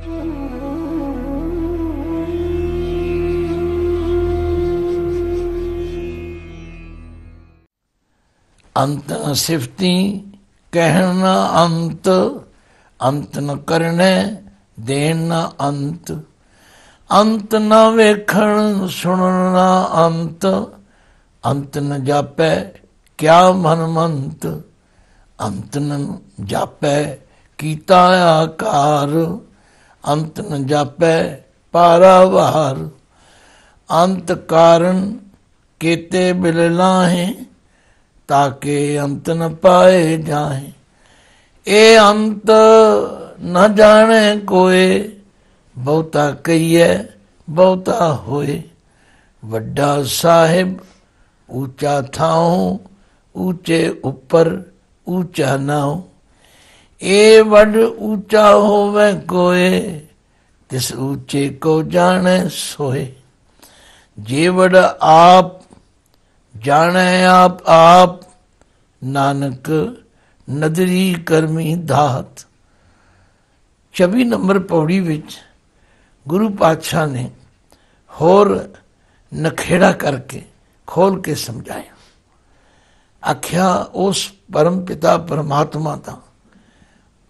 अंत न सिफती कहन न अंत, अंत न करने देन न अंत। अंत न वेखण सुनन न अंत, अंत न जापै क्या मनमंत। अंत न जापै कीता आकार, अंत न जापै पारावार। अंत कारण केते बिल लाहे, ताके अंत न पाए जाए। ए अंत न जाने कोय, बहुता कहिए बहुता होए। वड्डा साहिब ऊंचा थाओ, ऊंचे ऊपर ऊंचा नाओ। ए वड ऊंचा होवे कोय, तिस ऊंचे को जाने सोए। जे वड आप जाने आप आप, नानक नदरी करमी धात। 24 नंबर पौड़ी विच गुरु पातशाह ने होर नखेड़ा करके खोल के समझाया। आख्या उस परम पिता परमात्मा का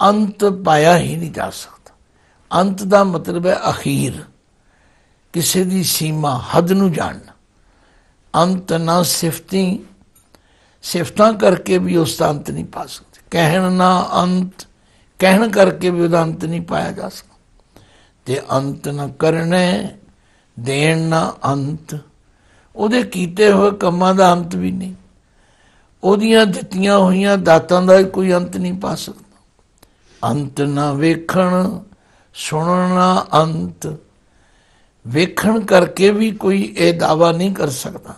अंत पाया ही नहीं जा सकता। अंत का मतलब है अखीर, किसी की सीमा हद नूं जानना। अंत ना सिफती, सिफतां करके भी उसका अंत नहीं पा सकते। कहन ना अंत, कहन करके भी उसका अंत नहीं पाया जा सकता। ते अंत न करने देन ना अंत, ਉਹਦੇ ਕੀਤੇ ਹੋਏ ਕੰਮਾਂ ਦਾ ਅੰਤ ਵੀ ਨਹੀਂ, ਉਹਦੀਆਂ ਦਿੱਤੀਆਂ ਹੋਈਆਂ ਦਾਤਾਂ ਦਾ ਕੋਈ ਅੰਤ ਨਹੀਂ ਪਾ ਸਕਦਾ। ਅੰਤ ਨਾ ਵੇਖਣ ਸੁਣਨ ਨਾ ਅੰਤ, ਵੇਖਣ ਕਰਕੇ ਵੀ ਕੋਈ ਇਹ ਦਾਵਾ ਨਹੀਂ ਕਰ ਸਕਦਾ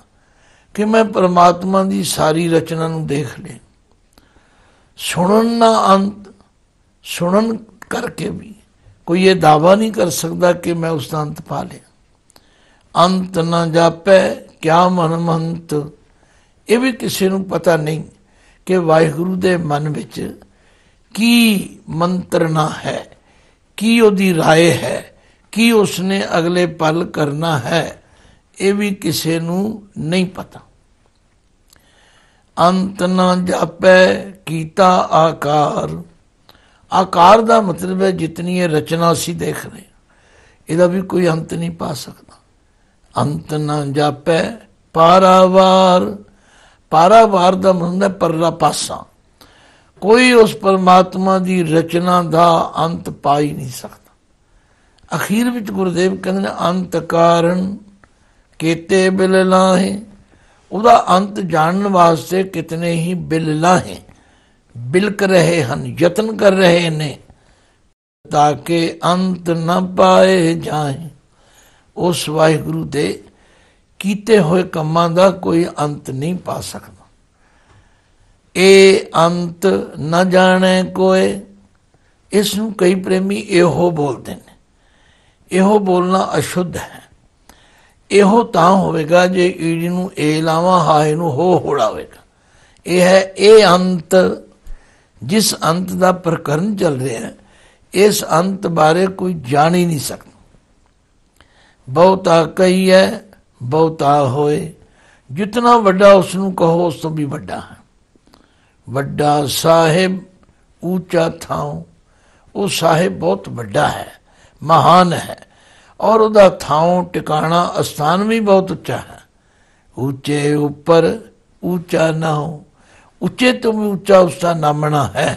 ਕਿ ਮੈਂ परमात्मा ਦੀ ਸਾਰੀ ਰਚਨਾ ਨੂੰ ਦੇਖ ਲਿਆ। ਸੁਣਨ ਨਾ ਅੰਤ, ਸੁਣਨ ਕਰਕੇ ਵੀ ਕੋਈ ਇਹ ਦਾਵਾ ਨਹੀਂ ਕਰ ਸਕਦਾ ਕਿ ਮੈਂ ਉਸ ਦਾ ਅੰਤ ਪਾ ਲਿਆ। अंत न जापै क्या मनमंत, ये भी किसी को पता नहीं कि वाहिगुरु दे मन विच की मंत्रना है, की उहदी राय है, की उसने अगले पल करना है, ये भी किसी को नहीं पता। अंत न जापै कीता आकार, आकार का मतलब है जितनी ये रचना असीं देख रहे, इसका भी कोई अंत नहीं पा सकता। अंत न जापै पारावार, पारावार का मतलब है परला पासा, कोई उस परमात्मा की रचना का अंत पा ही नहीं सकता। अखीर विच गुरुदेव कहते अंत कारण केते बिल लाहे, उसका अंत जानने वास्ते कितने ही बिल लाहे, बिलक रहे हैं, यत्न कर रहे ने, ताकि अंत न पाए जाए। उस वाहिगुरु दे कीते हुए कामां दा कोई अंत नहीं पा सकता। ए अंत न जाने कोय, इसनूं कई प्रेमी इहो बोलते हैं। इहो बोलना अशुद्ध है। इहो तां होवेगा जे ईड़ी नूं ए लावां हाए नूं हो होड़ावेगा। यह है ए अंत, जिस अंत का प्रकरण चल रहा है, इस अंत बारे कोई जान ही नहीं सकता। बहुता कहिए बहुता होए, जितना वड्डा उसनूं कहो उस तो भी वड्डा है। वड्डा साहिब ऊंचा थाओ, वो साहिब बहुत वड्डा है, महान है, और उसका थाओ टिकाणा स्थान भी बहुत उच्चा है। ऊंचे ऊपर ऊंचा ना हो, उच्चे तो भी ऊंचा उसका नामना है।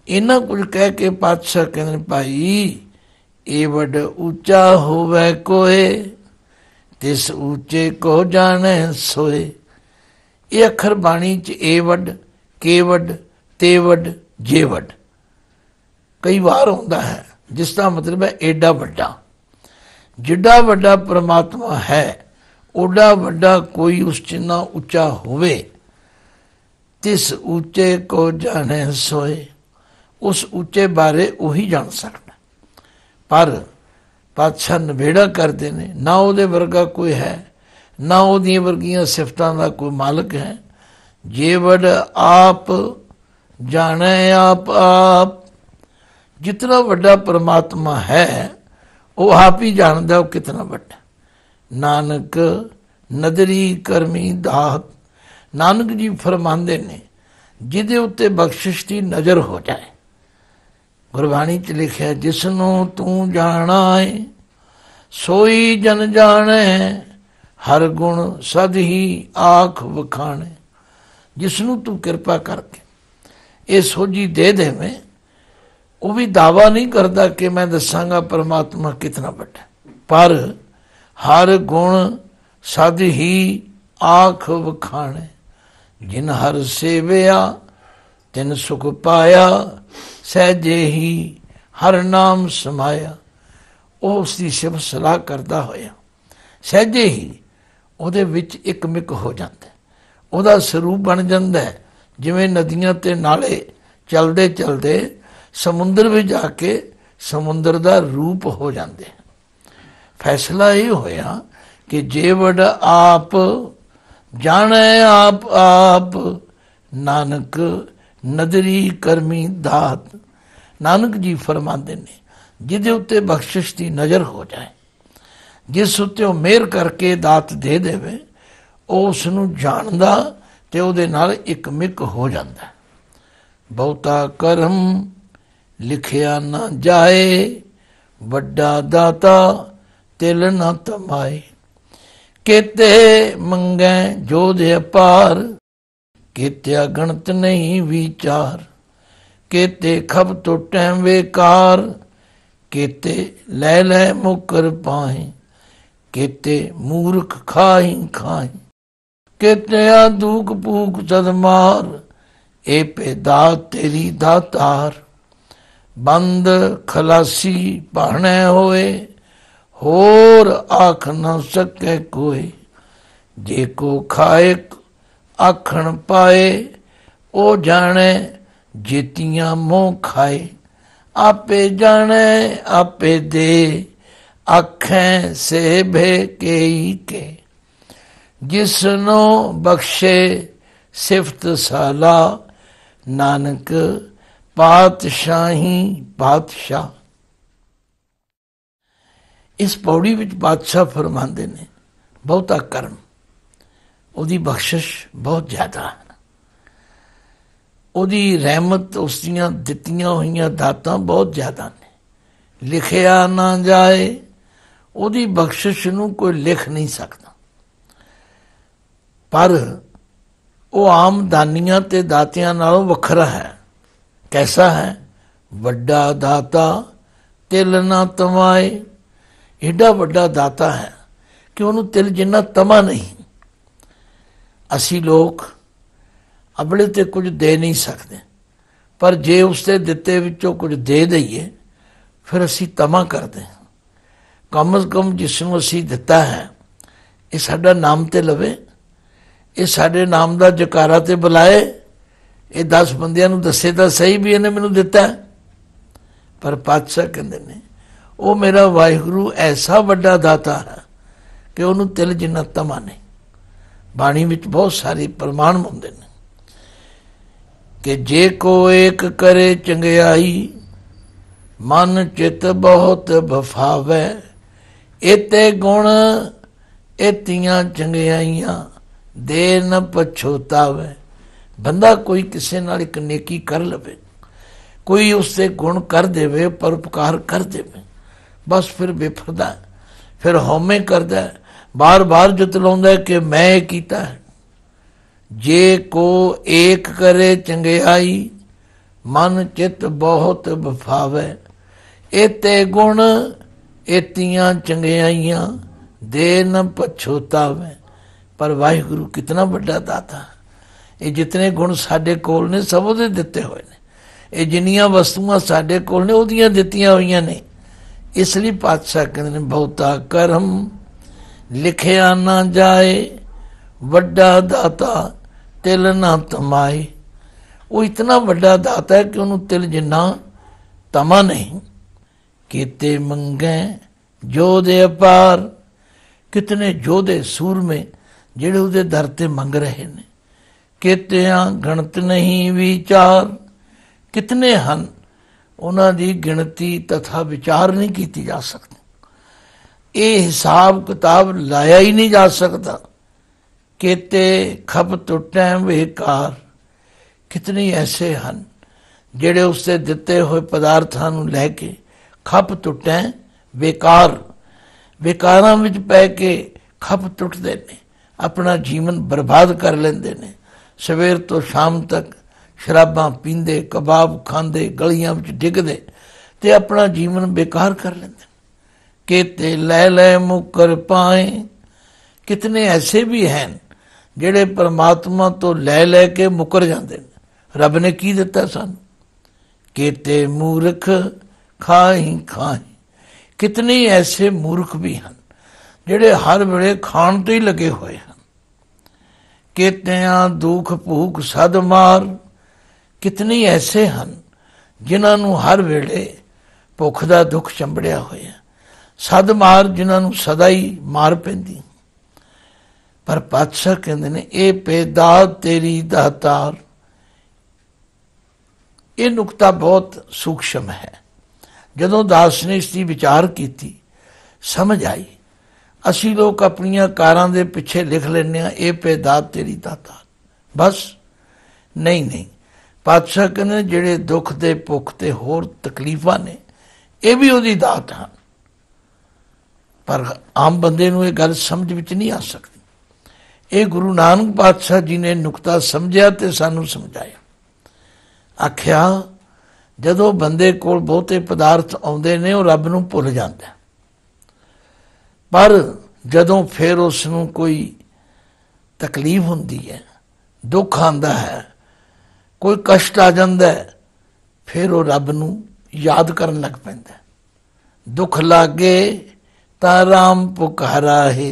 इन्ना कुछ कह के पातशाह कहते भाई ए वड ऊंचा होवे कोय, तिस ऊंचे को जाने सोए। ये अखर बाणी च ए वड, के वड, ते वड, जे वड कई बार होता है, जिसका मतलब है एडा वड्डा। जिड्डा वड्डा परमात्मा है, ओडा वड्डा कोई उस जिन्ना ऊंचा होवे। तिस ऊंचे को जाने सोए, उस ऊंचे बारे वही जान सकता। पर पातशाह नवेड़ा करते ने, ना उहदे वर्गा कोई है, ना उहदियां वर्गियां सिफतां दा कोई मालिक है। जे वड आप जाने आप आप, जितना बड़ा परमात्मा है वो आप ही जानता वो कितना बड़ा। नानक नदरी करमी दात, नानक जी फरमांदे ने जिहदे उत्ते बख्शिश की नज़र हो जाए। गुरबाणी च लिखिया जिसनों तू जाना है सोई जन जाने, हर गुण सद ही आख वखाणे। जिसनों तू कृपा करके ये सोझी दे देवें, वो भी दावा नहीं करता कि मैं दसांगा परमात्मा कितना बड़ा, पर हर गुण सद ही आख वखाणे। जिन हर सेविया तिन सुख पाया, सहजे ही हर नाम समाया। ਉਹ ਉਸ ਦੀ ਸਿਫਤ ਸਲਾਹ ਕਰਦਾ ਹੋਇਆ ਸਹਿਜੇ ਹੀ ਉਹਦੇ ਵਿੱਚ ਇੱਕ ਮਿਕ ਹੋ ਜਾਂਦਾ, ਉਹਦਾ ਸਰੂਪ ਬਣ ਜਾਂਦਾ। ਜਿਵੇਂ ਨਦੀਆਂ ਤੇ ਨਾਲੇ ਚਲਦੇ ਚਲਦੇ ਸਮੁੰਦਰ ਵਿੱਚ ਜਾ ਕੇ ਸਮੁੰਦਰ ਦਾ ਰੂਪ ਹੋ ਜਾਂਦੇ। ਫੈਸਲਾ ਇਹ ਹੋਇਆ ਕਿ ਜੇ ਵਡ ਆਪ ਜਾਣੈ ਆਪ ਆਪ, ਨਾਨਕ ਨਦਰੀ ਕਰਮੀ ਦਾਤ। ਨਾਨਕ ਜੀ ਫਰਮਾਉਂਦੇ ਨੇ ਜਿਹਦੇ ਉੱਤੇ ਬਖਸ਼ਿਸ਼ ਦੀ ਨਜ਼ਰ ਹੋ ਜਾਏ, ਜਿਸ ਉੱਤੇ ਉਹ ਮਿਹਰ ਕਰਕੇ ਦਾਤ ਦੇ ਦੇਵੇ, ਉਹ ਉਸ ਨੂੰ ਜਾਣਦਾ ਤੇ ਉਹਦੇ ਨਾਲ ਇੱਕ ਮਿਕ ਹੋ ਜਾਂਦਾ। ਬਹੁਤਾ ਕਰਮ ਲਿਖਿਆ ਨਾ ਜਾਏ, ਵੱਡਾ ਦਾਤਾ ਤਿਲ ਨਾ ਤਮਾਏ। केते मंगै जोध अपार, केत्या गणत नहीं विचार। केते खब तो टैम बेकार, केते लै लै मुकर पाए। केते मूर्ख खाई खाई, केते दूक पूक सदमार। ए पे दात तेरी दातार, बंद खलासी पहने होए। होर आख न सके कोई, जे को खाए आखण पाए। ओ जाने जेतियां मोह खाए, आपे जाने आपे दे। आखें से भे के के, जिसनो बख्शे सिफत साला। नानक पातशाही पातशाह। इस पौड़ी विच बादशाह फरमाते ने बहुता करम, ਉਹਦੀ ਬਖਸ਼ਿਸ਼ ਬਹੁਤ ਜ਼ਿਆਦਾ ਹੈ। ਉਹਦੀ ਰਹਿਮਤ, ਉਸ ਦੀਆਂ ਦਿੱਤੀਆਂ ਹੋਈਆਂ ਦਾਤਾਂ ਬਹੁਤ ਜ਼ਿਆਦਾ ਨੇ। ਲਿਖਿਆ ਨਾ ਜਾਏ, ਉਹਦੀ ਬਖਸ਼ਿਸ਼ ਨੂੰ ਕੋਈ ਲਿਖ ਨਹੀਂ ਸਕਦਾ। ਪਰ ਉਹ ਆਮ ਦਾਨੀਆਂ ਤੇ ਦਾਤਿਆਂ ਨਾਲੋਂ ਵੱਖਰਾ ਹੈ। ਕੈਸਾ ਹੈ? ਵੱਡਾ ਦਾਤਾ ਤਿਲ ਨਾ ਤਮਾਏ। ਏਡਾ ਵੱਡਾ ਦਾਤਾ ਹੈ ਕਿ ਉਹਨੂੰ ਤਿਲ ਜਿੰਨਾ ਤਮਾ ਨਹੀਂ। ਅਸੀਂ ਲੋਕ ਆਪਣੇ ਤੇ ਕੁਝ ਦੇ ਨਹੀਂ ਸਕਦੇ, ਪਰ ਜੇ ਉਸਦੇ ਦਿੱਤੇ ਵਿੱਚੋਂ ਕੁਝ ਦੇ ਦਈਏ ਫਿਰ ਅਸੀਂ ਤਮਾ ਕਰਦੇ ਹਾਂ। ਕਮ ਅਜ਼ ਕਮ ਜਿਸ ਨੂੰ ਅਸੀਂ ਦਿੱਤਾ ਹੈ ਇਹ ਸਾਡਾ ਨਾਮ ਤੇ ਲਵੇ, ਇਹ ਸਾਡੇ ਨਾਮ ਦਾ ਜਕਾਰਾ ਤੇ ਬੁਲਾਏ, ਇਹ 10 ਬੰਦਿਆਂ ਨੂੰ ਦੱਸੇ ਤਾਂ ਸਹੀ ਵੀ ਇਹਨੇ ਮੈਨੂੰ ਦਿੱਤਾ। ਪਰ ਪਾਤਸ਼ਾਹ ਕਹਿੰਦੇ ਨੇ ਉਹ ਮੇਰਾ ਵਾਹਿਗੁਰੂ ਐਸਾ ਵੱਡਾ ਦਾਤਾ ਹੈ ਕਿ ਉਹਨੂੰ ਤਿਲ ਜਿੰਨਾ ਤਮਾ ਨਹੀਂ। ਬਾਣੀ ਵਿੱਚ ਬਹੁਤ ਸਾਰੇ ਪ੍ਰਮਾਣ ਹੁੰਦੇ ਨੇ ਕਿ ਜੇ ਕੋ ਏਕ ਕਰੇ ਚੰਗਿਆਈ, ਮਨ ਚਿਤ ਬਹੁਤ ਬਫਾਵੇ। ਇਤੇ ਗੁਣ ਇਤੀਆਂ ਚੰਗਿਆਈਆਂ, ਦੇ ਨ ਪਛੋਤਾਵੇ। ਬੰਦਾ ਕੋਈ ਕਿਸੇ ਨਾਲ ਇੱਕ ਨੇਕੀ ਕਰ ਲਵੇ, ਕੋਈ ਉਸਦੇ ਗੁਣ ਕਰ ਦੇਵੇ, ਪਰਉਪਕਾਰ ਕਰ ਦੇਵੇ, ਬਸ ਫਿਰ ਬੇਫਰਦਾ, ਫਿਰ ਹਉਮੈ ਕਰਦਾ, ਬਾਰ ਬਾਰ ਜਤਲਾਉਂਦਾ ਕਿ ਮੈਂ ਇਹ ਕੀਤਾ ਹੈ। ਜੇ ਕੋ ਏਕ ਕਰੇ ਚੰਗਿਆਈ, ਮਨ ਚਿਤ ਬਹੁਤ ਬਫਾਵੇ। ਇਤੇ ਗੁਣ ਇਤੀਆਂ ਚੰਗਿਆਈਆਂ, ਦੇ ਨ ਪਛੋਤਾਵੇ। ਪਰ ਵਾਹਿਗੁਰੂ ਕਿਤਨਾ ਵੱਡਾ ਦਾਤਾ। ਇਹ ਜਿਤਨੇ ਗੁਣ ਸਾਡੇ ਕੋਲ ਨੇ ਸਭ ਉਹਦੇ ਦਿੱਤੇ ਹੋਏ ਨੇ। ਇਹ ਜਿੰਨੀਆਂ ਵਸਤੂਆਂ ਸਾਡੇ ਕੋਲ ਨੇ ਉਹਦੀਆਂ ਦਿੱਤੀਆਂ ਹੋਈਆਂ ਨੇ। ਇਸ ਲਈ ਪਾਤਸ਼ਾਹ ਕਹਿੰਦੇ ਨੇ ਬਹੁਤਾ ਕਰਮ ਲਿਖਿਆ ਨਾ ਜਾਏ, ਵੱਡਾ ਦਾਤਾ ਤਿਲ ਨਾ ਤਮਾਏ। ਉਹ ਇਤਨਾ ਵੱਡਾ ਦਾਤਾ ਹੈ ਕਿ ਉਹਨੂੰ ਤਿਲ ਜਿੰਨਾ ਤਮਾ ਨਹੀਂ। ਕੀਤੇ ਮੰਗੈ ਜੋਧੇ ਅਪਾਰ। ਕਿਤਨੇ ਯੋਧੇ ਸੂਰਮੇ ਜਿਹੜੇ ਉਹਦੇ ਦਰ ਤੇ ਮੰਗ ਰਹੇ ਨੇ। ਕਿਤਿਆਂ ਗਣਤ ਨਹੀਂ ਵਿਚਾਰ। ਕਿਤਨੇ ਹਨ ਉਹਨਾਂ ਦੀ ਗਿਣਤੀ ਤਥਾ ਵਿਚਾਰ ਨਹੀਂ ਕੀਤੀ ਜਾ ਸਕਦੀ। ਇਹ ਹਿਸਾਬ ਕਿਤਾਬ ਲਾਇਆ ਹੀ ਨਹੀਂ ਜਾ ਸਕਦਾ। केते खप टुटै बेकार, कितने ऐसे हैं ਜਿਹੜੇ ਉਸਦੇ ਦਿੱਤੇ ਹੋਏ ਪਦਾਰਥਾਂ ਨੂੰ ਲੈ ਕੇ ਖਪ ਟੁੱਟੈ ਬੇਕਾਰ, ਬੇਕਾਰਾਂ ਵਿੱਚ ਪੈ ਕੇ ਖਪ ਟੁੱਟਦੇ ਨੇ, ਆਪਣਾ ਜੀਵਨ ਬਰਬਾਦ ਕਰ ਲੈਂਦੇ ਨੇ। ਸਵੇਰ ਤੋਂ ਸ਼ਾਮ ਤੱਕ ਸ਼ਰਾਬਾਂ ਪੀਂਦੇ, ਕਬਾਬ ਖਾਂਦੇ, ਗਲੀਆਂ ਵਿੱਚ ਡਿੱਗਦੇ ਤੇ ਆਪਣਾ ਜੀਵਨ ਬੇਕਾਰ ਕਰ ਲੈਂਦੇ। केते ਲੈ ਲੈ ਮੁਕਰ ਪਾਏ, कितने ऐसे भी हैं ਜਿਹੜੇ परमात्मा तो ਲੈ ਲੈ ਕੇ ਮੁਕਰ ਜਾਂਦੇ ਨੇ। ਰੱਬ ਨੇ ਕੀ ਦਿੱਤਾ ਸਾਨੂੰ? केते मूर्ख खाही खाही, कितने ऐसे मूर्ख भी हैं ਜਿਹੜੇ हर वेले खाण तो ही लगे हुए हैं। केतियां दुख भूख सद मार, कितने ऐसे हैं जिन्हां नूं हर वेले भुख दा दुख चंबड़िया होया। सद मार जिन्हां नूं सदा ही मार पैंदी। पर पातशाह कहते ने ए पेदात तेरी दातार। ये नुकता बहुत सूक्ष्म है। जदों दास ने इसकी विचार की, समझ आई। असी लोग अपनिया कारां दे पिछे लिख लेने ए पेदात तेरी दातार, बस नहीं नहीं। पातशाह कहते जेड़े दुख दे भुख ते होर तकलीफां ने ये भी उहदी दात हैं। पर आम बंदे नूं ये गल समझ विच नहीं आ सकती। ये गुरु नानक पातशाह जी ने नुकता समझिया ते सानू समझाया। आख्या जदों बंदे कोल बहुते पदार्थ आउंदे ने वो रब नूं भुल जांदा, पर जदों फिर उसनूं कोई तकलीफ हुंदी है, दुख आंदा है, कोई कष्ट आ जांदा है, फिर वो रब नूं याद करन लग पैंदा। दुख लागे तां राम पुकारा है।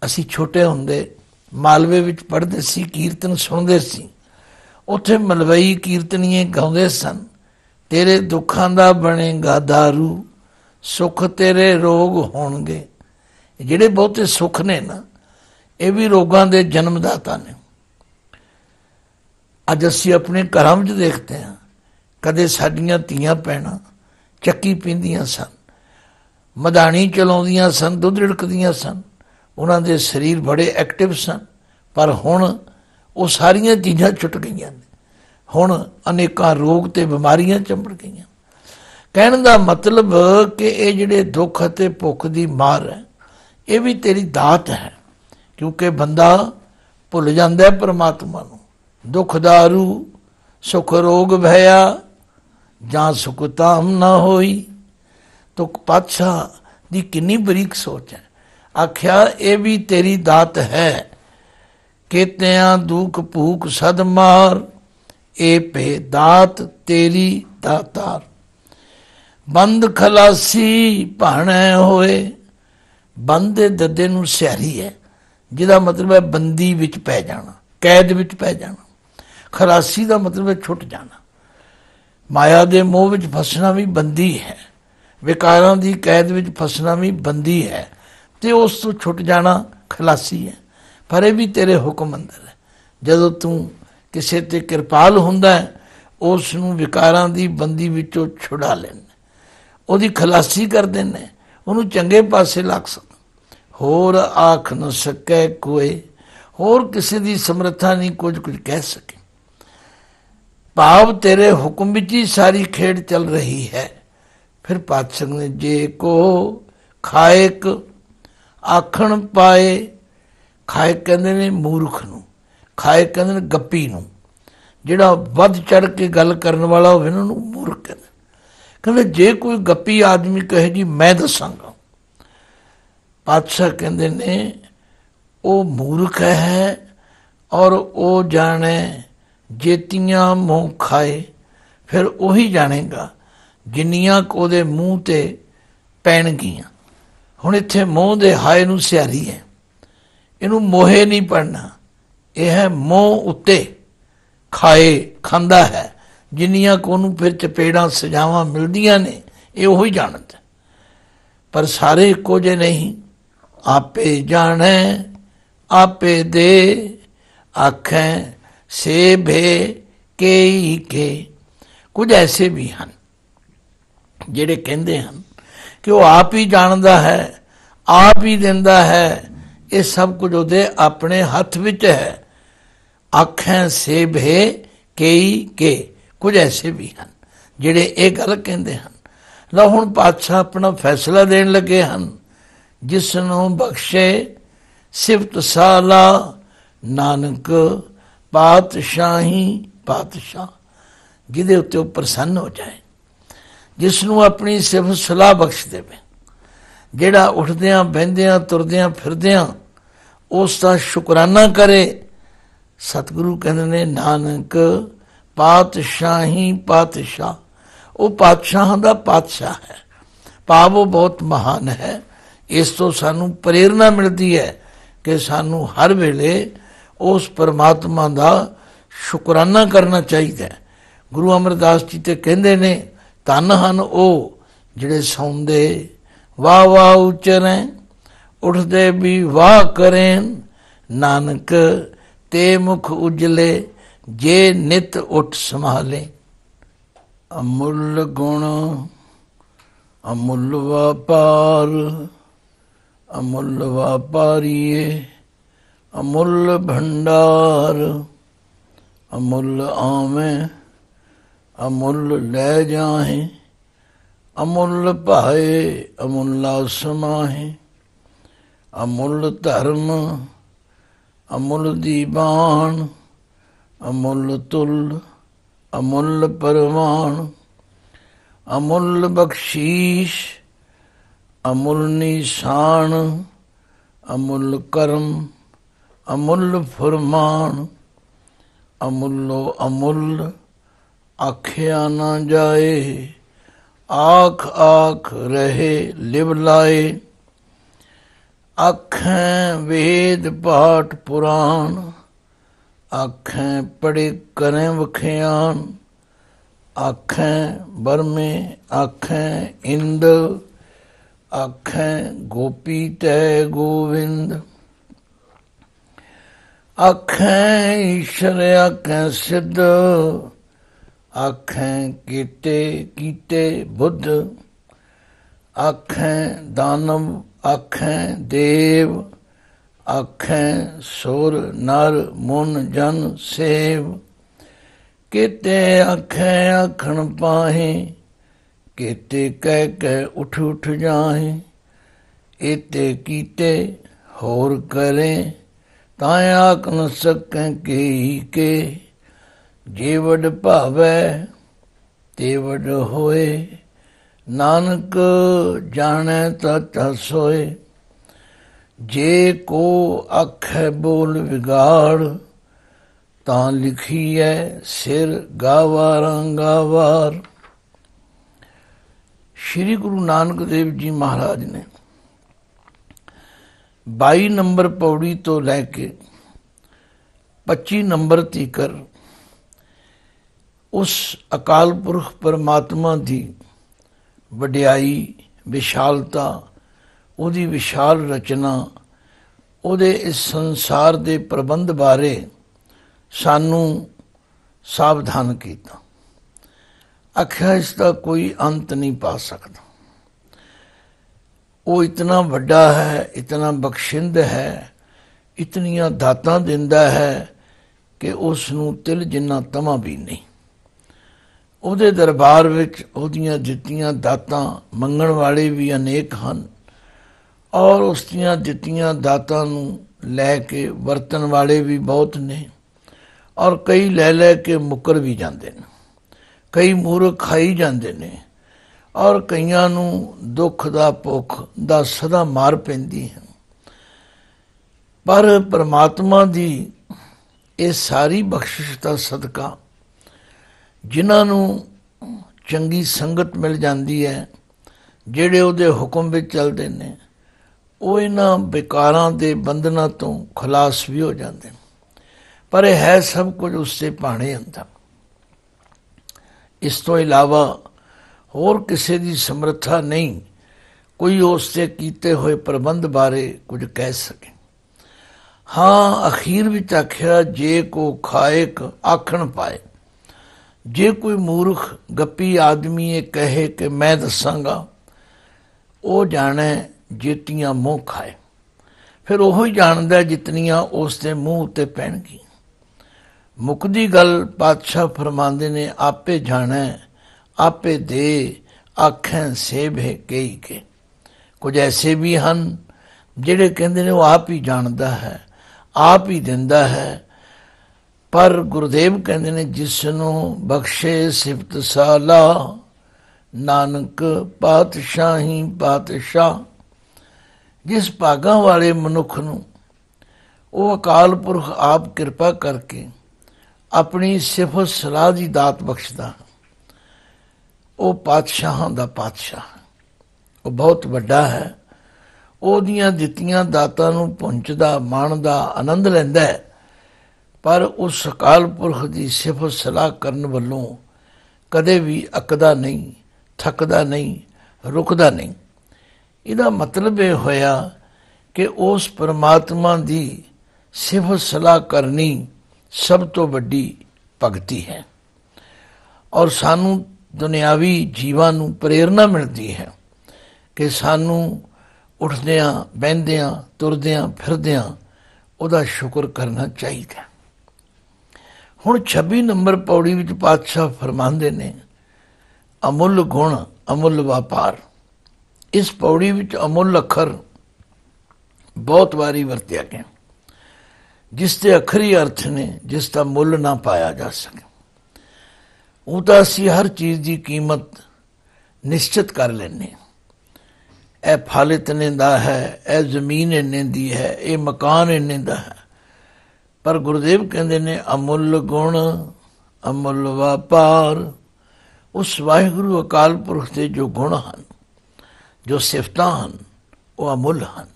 असी छोटे हुंदे मालवे विच पढ़दे सी, कीर्तन सुणदे सी। उत्थे मलवई कीर्तनीए गाउंदे सन, तेरे दुखां दा बनेगा दारू, सुख तेरे रोग होणगे। ਜਿਹੜੇ ਬਹੁਤੇ ਸੁੱਖ ਨੇ ਨਾ, ਇਹ ਵੀ ਰੋਗਾਂ ਦੇ ਜਨਮਦਾਤਾ ਨੇ। ਅੱਜ ਅਸੀਂ ਆਪਣੇ ਘਰਾਂ ਵਿੱਚ ਦੇਖਦੇ ਹਾਂ, ਕਦੇ ਸਾਡੀਆਂ ਧੀਆਂ ਭੈਣਾਂ ਚੱਕੀ ਪੀਂਦੀਆਂ ਸਨ, ਮਧਾਣੀ ਚਲਾਉਂਦੀਆਂ ਸਨ, ਦੁੱਧ ਰਿੜਕਦੀਆਂ ਸਨ, ਉਹਨਾਂ ਦੇ ਸਰੀਰ ਬੜੇ ਐਕਟਿਵ ਸਨ। ਪਰ ਹੁਣ ਉਹ ਸਾਰੀਆਂ ਚੀਜ਼ਾਂ ਛੁੱਟ ਗਈਆਂ ਨੇ। ਹੁਣ ਅਨੇਕਾਂ ਰੋਗ ਤੇ ਬਿਮਾਰੀਆਂ ਚੰਬੜ ਗਈਆਂ। ਕਹਿਣ ਦਾ ਮਤਲਬ ਕਿ ਇਹ ਜਿਹੜੇ ਦੁੱਖ ਅਤੇ ਭੁੱਖ ਦੀ ਮਾਰ ਹੈ, ਇਹ ਵੀ ਤੇਰੀ ਦਾਤ ਹੈ, ਕਿਉਂਕਿ ਬੰਦਾ ਭੁੱਲ ਜਾਂਦਾ ਹੈ ਪਰਮਾਤਮਾ ਨੂੰ। ਦੁੱਖ ਦਾਰੂ ਸੁਖ ਰੋਗ ਭਇਆ, ਜਾਂ ਸੁਖ ਤਾਮ ਨਾ ਹੋਈ। ਤੋ ਪਾਤਸ਼ਾਹ ਦੀ ਕਿੰਨੀ ਬਰੀਕ ਸੋਚ ਹੈ। आख्या ये भी तेरी दात है। केतियां दुख भूख सद मार, ए पे दात तेरी दातार। बंद खलासी भाणे होए। बंद दे ददे नूं सियारी है, जिहदा मतलब है बंदी विच पै जाना, कैद विच पै जाना। खलासी का मतलब है छुट जाना। माया दे मोह विच फसना भी बंदी है, विकारां दी कैद विच फसना भी बंदी है, ਤੇ ਉਸ ਤੋਂ ਛੁੱਟ ਜਾਣਾ ਖਲਾਸੀ ਹੈ। ਪਰ ਇਹ ਵੀ ਤੇਰੇ ਹੁਕਮ ਅੰਦਰ ਹੈ। ਜਦੋਂ ਤੂੰ ਕਿਸੇ ਤੇ ਕਿਰਪਾਲ ਹੁੰਦਾ ਹੈ, ਉਸ ਨੂੰ ਵਿਕਾਰਾਂ ਦੀ ਬੰਦੀ ਵਿੱਚੋਂ ਛੁਡਾ ਲੈਂਦਾ, ਉਹਦੀ ਖਲਾਸੀ ਕਰ ਦਿੰਦਾ, ਉਹਨੂੰ ਚੰਗੇ ਪਾਸੇ ਲੱਗ ਸਕਦਾ। ਹੋਰ ਆਖ ਨਾ ਸਕੇ ਕੋਈ, ਹੋਰ ਕਿਸੇ ਦੀ ਸਮਰੱਥਾ ਨਹੀਂ ਕੁਝ ਕਹਿ ਸਕੇ। ਭਾਵ ਤੇਰੇ ਹੁਕਮ ਵਿੱਚ ਹੀ ਸਾਰੀ ਖੇਡ ਚੱਲ ਰਹੀ ਹੈ। ਫਿਰ ਪਾਤਸ਼ਾਹ ਨੇ ਜੇ ਕੋ ਖਾਇਕ ਆਖਣ ਪਾਏ। ਖਾਏ ਕਹਿੰਦੇ ਨੇ ਮੂਰਖ ਨੂੰ, ਖਾਏ ਕਹਿੰਦੇ ਨੇ ਗੱਪੀ ਨੂੰ। ਜਿਹੜਾ ਵੱਧ ਚੜ ਕੇ ਗੱਲ ਕਰਨ ਵਾਲਾ ਹੋਵੇ ਨਾ, ਉਹਨੂੰ ਮੂਰਖ ਕਹਿੰਦੇ। ਕਹਿੰਦੇ ਜੇ ਕੋਈ ਗੱਪੀ ਆਦਮੀ ਕਹੇ ਜੀ ਮੈਂ ਦੱਸਾਂਗਾ, ਪਾਤਸ਼ਾਹ ਕਹਿੰਦੇ ਨੇ ਉਹ ਮੂਰਖ ਹੈ। ਔਰ ਉਹ ਜਾਣੇ ਜੇਤੀਆਂ ਮੂੰਹ ਖਾਏ, ਫਿਰ ਉਹੀ ਜਾਣੇਗਾ ਜਿੰਨੀਆਂ ਕੁ ਉਹਦੇ ਮੂੰਹ 'ਤੇ ਪੈਣਗੀਆਂ। ਹੁਣ ਇੱਥੇ ਮੋਹ ਦੇ ਹਾਏ ਨੂੰ ਸਿਆਰੀ ਹੈ, ਇਹਨੂੰ ਮੋਹੇ ਨਹੀਂ ਪੜਨਾ। ਇਹ ਹੈ ਮੋਹ ਉੱਤੇ ਖਾਏ, ਖਾਂਦਾ ਹੈ। ਜਿੰਨੀਆਂ ਕੁ ਉਹਨੂੰ ਫਿਰ ਚਪੇੜਾਂ ਸਜ਼ਾਵਾਂ ਮਿਲਦੀਆਂ ਨੇ, ਇਹ ਉਹੀ ਜਾਣਦਾ। ਪਰ ਸਾਰੇ ਇੱਕੋ ਜਿਹੇ ਨਹੀਂ। ਆਪੇ ਜਾਣੈ ਆਪੇ ਦੇ, ਆਖੈ ਸੇ ਭੇ ਕੇ ਹੀ ਕੇ। ਕੁਝ ਐਸੇ ਵੀ ਹਨ ਜਿਹੜੇ ਕਹਿੰਦੇ ਹਨ ਕਿ ਉਹ ਆਪ ਹੀ ਜਾਣਦਾ ਹੈ, ਆਪ ਹੀ ਦਿੰਦਾ ਹੈ, ਇਹ ਸਭ ਕੁਝ ਉਹਦੇ ਆਪਣੇ ਹੱਥ ਵਿੱਚ ਹੈ। ਆਖੈਂ ਸੇ ਭੇ ਕਈ ਕੇ, ਕੁਝ ਐਸੇ ਵੀ ਹਨ ਜਿਹੜੇ ਇਹ ਗੱਲ ਕਹਿੰਦੇ ਹਨ। ਲਓ ਹੁਣ ਪਾਤਸ਼ਾਹ ਆਪਣਾ ਫੈਸਲਾ ਦੇਣ ਲੱਗੇ ਹਨ। ਜਿਸ ਨੂੰ ਬਖਸ਼ੇ ਸਿਫਤ ਸਾਲਾ, ਨਾਨਕ ਪਾਤਸ਼ਾਹੀ ਪਾਤਸ਼ਾਹ, ਜਿਹਦੇ ਉੱਤੇ ਉਹ ਪ੍ਰਸੰਨ ਹੋ ਜਾਏ, ਜਿਸ ਨੂੰ ਆਪਣੀ ਸਿਫਤ ਸਲਾਹ ਬਖਸ਼ ਦੇਵੇ, ਜਿਹੜਾ ਉੱਠਦਿਆਂ ਬਹਿੰਦਿਆਂ ਤੁਰਦਿਆਂ ਫਿਰਦਿਆਂ ਉਸ ਦਾ ਸ਼ੁਕਰਾਨਾ ਕਰੇ। ਸਤਿਗੁਰੂ ਕਹਿੰਦੇ ਨੇ ਨਾਨਕ ਪਾਤਸ਼ਾਹੀ ਪਾਤਸ਼ਾਹ, ਉਹ ਪਾਤਸ਼ਾਹਾਂ ਦਾ ਪਾਤਸ਼ਾਹ ਹੈ, ਭਾਵ ਉਹ ਬਹੁਤ ਮਹਾਨ ਹੈ। ਇਸ ਤੋਂ ਸਾਨੂੰ ਪ੍ਰੇਰਨਾ ਮਿਲਦੀ ਹੈ ਕਿ ਸਾਨੂੰ ਹਰ ਵੇਲੇ ਉਸ ਪਰਮਾਤਮਾ ਦਾ ਸ਼ੁਕਰਾਨਾ ਕਰਨਾ ਚਾਹੀਦਾ ਹੈ। ਗੁਰੂ ਅਮਰਦਾਸ ਜੀ ਤੇ ਕਹਿੰਦੇ ਨੇ ਧੰਨ ਹਨ ਉਹ ਜਿਹੜੇ ਸੌਂਦੇ ਵਾਹ ਵਾਹ ਉਚਰੈ, ਉੱਠਦੇ ਵੀ ਵਾਹ ਕਰੇ, ਨਾਨਕ ਤੇ ਮੁਖ ਉਜਲੇ ਜੇ ਨਿਤ ਉੱਠ ਸੰਭਾਲੇ। ਅਮੁੱਲ ਗੁਣ ਅਮੁੱਲ ਵਪਾਰ, ਅਮੁੱਲ ਵਪਾਰੀਏ ਅਮੁੱਲ ਭੰਡਾਰ, ਅਮੁੱਲ ਆਵੇਂ ਅਮੁੱਲ ਲੈ ਜਾਹੇ, ਅਮੁੱਲ ਭਾਏ ਅਮੁੱਲਾ ਸਮਾਹੇ, ਅਮੁੱਲ ਧਰਮ ਅਮੁੱਲ ਦੀਵਾਨ, ਅਮੁੱਲ ਤੁਲ ਅਮੁੱਲ ਪਰਵਾਨ, ਅਮੁੱਲ ਬਖਸ਼ੀਸ਼ ਅਮੁੱਲ ਨਿਸ਼ਾਨ, ਅਮੁੱਲ ਕਰਮ ਅਮੁੱਲ ਫੁਰਮਾਨ, ਅਮੁੱਲੋ ਅਮੁੱਲ ਆਖਿਆ ਨਾ ਜਾਏ, ਆਖ ਆਖ ਰਹੇ ਲਿਵ ਲਾਏ। ਆਖੈਂ ਵੇਦ ਪਾਠ ਪੁਰਾਣ, ਆਖੈਂ ਪੜ੍ਹੇ ਕਰੇ ਵਖਿਆਨ, ਆਖੈਂ ਬਰਮੇ ਆਖੈਂ ਇੰਦ, ਆਖੈਂ ਗੋਪੀ ਤੈ ਗੋਵਿੰਦ, ਆਖੈਂ ਈਸ਼ਰ ਆਖੈਂ ਸਿੱਧ, ਆਖੈਂ ਕੀਤੇ ਬੁੱਧ, ਆਖੈਂ ਦਾਨਵ ਆਖੈਂ ਦੇਵ, ਆਖੈਂ ਸੁਰ ਨਰ ਮੁਨ ਜਨ ਸੇਵ, ਕੀਤੇ ਆਖੈਂ ਆਖਣ ਪਾਹੇ, ਕੀਤੇ ਕਹਿ ਕਹਿ ਉੱਠ ਉੱਠ ਜਾਹੇ, ਏਤੇ ਕੀਤੇ ਹੋਰ ਕਰੇ, ਤਾਂ ਆਖ ਨ ਸਕੈ ਕੇਈ ਕੇ, ਜੇ ਵਡ ਭਾਵੈ ਤੇ ਵਡ ਹੋਏ, ਨਾਨਕ ਜਾਣੈ ਤਾ ਸੋਏ। ਜੇ ਕੋ ਆਖੈ ਬੋਲ ਵਿਗਾੜ, ਤਾਂ ਲਿਖੀਐ ਸਿਰ ਗਾਵਾਰਾਂ ਗਾਵਾਰ। ਸ਼੍ਰੀ ਗੁਰੂ ਨਾਨਕ ਦੇਵ ਜੀ ਮਹਾਰਾਜ ਨੇ 22 ਨੰਬਰ ਪੌੜੀ ਤੋਂ ਲੈ ਕੇ 25 ਨੰਬਰ ਤੀਕਰ ਉਸ ਅਕਾਲ ਪੁਰਖ ਪਰਮਾਤਮਾ ਦੀ ਵਡਿਆਈ, ਵਿਸ਼ਾਲਤਾ, ਉਹਦੀ ਵਿਸ਼ਾਲ ਰਚਨਾ, ਉਹਦੇ ਇਸ ਸੰਸਾਰ ਦੇ ਪ੍ਰਬੰਧ ਬਾਰੇ ਸਾਨੂੰ ਸਾਵਧਾਨ ਕੀਤਾ। ਆਖਿਆ ਇਸ ਦਾ ਕੋਈ ਅੰਤ ਨਹੀਂ ਪਾ ਸਕਦਾ। ਉਹ ਇਤਨਾ ਵੱਡਾ ਹੈ, ਇਤਨਾ ਬਖਸ਼ਿੰਦ ਹੈ, ਇਤਨੀਆਂ ਦਾਤਾਂ ਦਿੰਦਾ ਹੈ ਕਿ ਉਸ ਨੂੰ ਤਿਲ ਜਿੰਨਾ ਤਮਾ ਵੀ ਨਹੀਂ। ਉਹਦੇ ਦਰਬਾਰ ਵਿੱਚ ਉਹਦੀਆਂ ਦਿੱਤੀਆਂ ਦਾਤਾਂ ਮੰਗਣ ਵਾਲੇ ਵੀ ਅਨੇਕ ਹਨ, ਔਰ ਉਸ ਦੀਆਂ ਦਿੱਤੀਆਂ ਦਾਤਾਂ ਨੂੰ ਲੈ ਕੇ ਵਰਤਣ ਵਾਲੇ ਵੀ ਬਹੁਤ ਨੇ, ਔਰ ਕਈ ਲੈ ਲੈ ਕੇ ਮੁੱਕਰ ਵੀ ਜਾਂਦੇ ਨੇ, ਕਈ ਮੂਰਖ ਖਾਈ ਜਾਂਦੇ ਨੇ, ਔਰ ਕਈਆਂ ਨੂੰ ਦੁੱਖ ਦਾ ਭੁੱਖ ਦਾ ਸਦਾ ਮਾਰ ਪੈਂਦੀ ਹੈ। ਪਰ ਪਰਮਾਤਮਾ ਦੀ ਇਹ ਸਾਰੀ ਬਖਸ਼ਿਸ਼ ਦਾ ਸਦਕਾ ਜਿਨ੍ਹਾਂ ਨੂੰ ਚੰਗੀ ਸੰਗਤ ਮਿਲ ਜਾਂਦੀ ਹੈ, ਜਿਹੜੇ ਉਹਦੇ ਹੁਕਮ ਵਿੱਚ ਚੱਲਦੇ ਨੇ, ਉਹ ਇਹਨਾਂ ਵਿਕਾਰਾਂ ਦੇ ਬੰਧਨਾਂ ਤੋਂ ਖਲਾਸ ਵੀ ਹੋ ਜਾਂਦੇ ਨੇ। ਪਰ ਇਹ ਹੈ ਸਭ ਕੁਝ ਉਸਦੇ ਭਾਣੇ ਅੰਦਰ। ਇਸ ਤੋਂ ਇਲਾਵਾ ਹੋਰ ਕਿਸੇ ਦੀ ਸਮਰੱਥਾ ਨਹੀਂ ਕੋਈ ਉਸ ਦੇ ਕੀਤੇ ਹੋਏ ਪ੍ਰਬੰਧ ਬਾਰੇ ਕੁਝ ਕਹਿ ਸਕੇ। ਹਾਂ, ਅਖੀਰ ਵਿੱਚ ਆਖਿਆ ਜੇ ਕੋ ਖਾਇਕ ਆਖਣ ਪਾਏ, जे कोई मूर्ख गप्पी आदमी ये कहे कि मैं दसांगा, वो जाने जेतियां मूँह खाए। फिर ਉਹ ਹੀ ਜਾਣਦਾ ਜਿਤਨੀਆਂ ਉਸ ਦੇ ਮੂੰਹ ਉੱਤੇ ਪੈਣਗੀ। ਮੁੱਕਦੀ ਗੱਲ ਪਾਤਸ਼ਾਹ ਫਰਮਾਉਂਦੇ ਨੇ, ਆਪੇ ਜਾਣੈ ਆਪੇ ਦੇ ਆਖੈ ਸੇਭ ਹੈ ਕਈ ਕੇ। ਕੁਝ ਐਸੇ ਵੀ ਹਨ ਜਿਹੜੇ ਕਹਿੰਦੇ ਨੇ ਉਹ ਆਪ ਹੀ ਜਾਣਦਾ ਹੈ, ਆਪ ਹੀ ਦਿੰਦਾ ਹੈ। ਪਰ ਗੁਰਦੇਵ ਕਹਿੰਦੇ ਨੇ, ਜਿਸ ਨੂੰ ਬਖਸ਼ੇ ਸਿਫਤ ਸਾਲਾ, ਨਾਨਕ ਪਾਤਸ਼ਾਹੀ ਪਾਤਸ਼ਾਹ। ਜਿਸ ਭਾਗਾਂ ਵਾਲੇ ਮਨੁੱਖ ਨੂੰ ਉਹ ਅਕਾਲ ਪੁਰਖ ਆਪ ਕਿਰਪਾ ਕਰਕੇ ਆਪਣੀ ਸਿਫਤ ਸਲਾਹ ਦੀ ਦਾਤ ਬਖਸ਼ਦਾ, ਉਹ ਪਾਤਸ਼ਾਹਾਂ ਦਾ ਪਾਤਸ਼ਾਹ, ਉਹ ਬਹੁਤ ਵੱਡਾ ਹੈ। ਉਹਦੀਆਂ ਦਿੱਤੀਆਂ ਦਾਤਾਂ ਨੂੰ ਪਹੁੰਚਦਾ, ਮਾਣਦਾ, ਆਨੰਦ ਲੈਂਦਾ ਹੈ। ਪਰ ਉਸ ਅਕਾਲ ਪੁਰਖ ਦੀ ਸਿਫਤ ਸਲਾਹ ਕਰਨ ਵੱਲੋਂ ਕਦੇ ਵੀ ਅੱਕਦਾ ਨਹੀਂ, ਥੱਕਦਾ ਨਹੀਂ, ਰੁਕਦਾ ਨਹੀਂ। ਇਹਦਾ ਮਤਲਬ ਇਹ ਹੋਇਆ ਕਿ ਉਸ ਪਰਮਾਤਮਾ ਦੀ ਸਿਫਤ ਸਲਾਹ ਕਰਨੀ ਸਭ ਤੋਂ ਵੱਡੀ ਭਗਤੀ ਹੈ। ਔਰ ਸਾਨੂੰ ਦੁਨਿਆਵੀ ਜੀਵਾਂ ਨੂੰ ਪ੍ਰੇਰਨਾ ਮਿਲਦੀ ਹੈ ਕਿ ਸਾਨੂੰ ਉੱਠਦਿਆਂ, ਬਹਿੰਦਿਆਂ, ਤੁਰਦਿਆਂ, ਫਿਰਦਿਆਂ ਉਹਦਾ ਸ਼ੁਕਰ ਕਰਨਾ ਚਾਹੀਦਾ। ਹੁਣ 26 ਨੰਬਰ ਪੌੜੀ ਵਿੱਚ ਪਾਤਸ਼ਾਹ ਫਰਮਾਉਂਦੇ ਨੇ, ਅਮੁੱਲ ਗੁਣ ਅਮੁੱਲ ਵਪਾਰ। ਇਸ ਪੌੜੀ ਵਿੱਚ ਅਮੁੱਲ ਅੱਖਰ ਬਹੁਤ ਵਾਰੀ ਵਰਤਿਆ ਗਿਆ, ਜਿਸ ਦੇ ਅੱਖਰੀ ਅਰਥ ਨੇ ਜਿਸ ਦਾ ਮੁੱਲ ਨਾ ਪਾਇਆ ਜਾ ਸਕੇ। ਉਹ ਤਾਂ ਅਸੀਂ ਹਰ ਚੀਜ਼ ਦੀ ਕੀਮਤ ਨਿਸ਼ਚਿਤ ਕਰ ਲੈਂਦੇ। ਇਹ ਫਲ ਇਤਨੇ ਦਾ ਹੈ, ਇਹ ਜ਼ਮੀਨ ਇੰਨੇ ਦੀ ਹੈ, ਇਹ ਮਕਾਨ ਇੰਨੇ ਦਾ ਹੈ। ਪਰ ਗੁਰਦੇਵ ਕਹਿੰਦੇ ਨੇ, ਅਮੁੱਲ ਗੁਣ ਅਮੁੱਲ ਵਪਾਰ। ਉਸ ਵਾਹਿਗੁਰੂ ਅਕਾਲ ਪੁਰਖ ਦੇ ਜੋ ਗੁਣ ਹਨ, ਜੋ ਸਿਫਤਾਂ ਹਨ, ਉਹ ਅਮੁੱਲ ਹਨ।